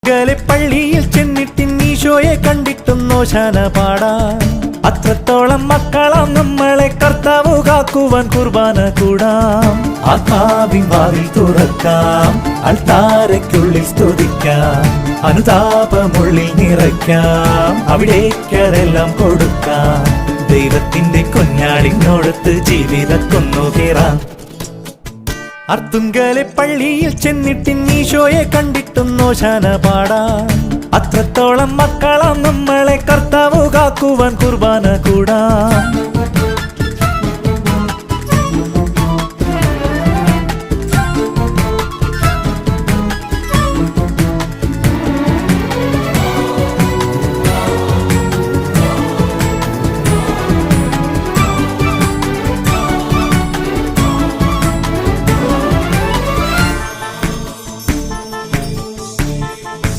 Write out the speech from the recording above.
അർത്തുങ്കലെ പള്ളിയിൽ ചെന്നിട്ടിൻ ഈശോയെ കണ്ടിട്ടും നോശാന പാടാം. അത്രത്തോളം മക്കളാം നമ്മളെ കർത്താവ് കാക്കുവാൻ കുർബാന കൂടാം. ആത്മാവിൻ വാതിൽ തുറക്കാം, അൾത്താരയ്ക്കുള്ളിൽ സ്തുതിക്കാം, അനുതാപമുള്ളിൽ നിറയ്ക്കാം, അവിടേക്കതെല്ലാം കൊടുക്കാം. ദൈവത്തിന്റെ കുഞ്ഞാടിനോടത്ത് ജീവിതക്കൊന്നു കയറാം. അർത്തുങ്കലെ പള്ളിയിൽ ചെന്നിട്ടിൻ ഈശോയെ കണ്ടിട്ടും നോശാന പാടാം. അത്രത്തോളം മക്കളാം നമ്മളെ കർത്താവ് കാക്കുവാൻ കുർബാന കൂടാം.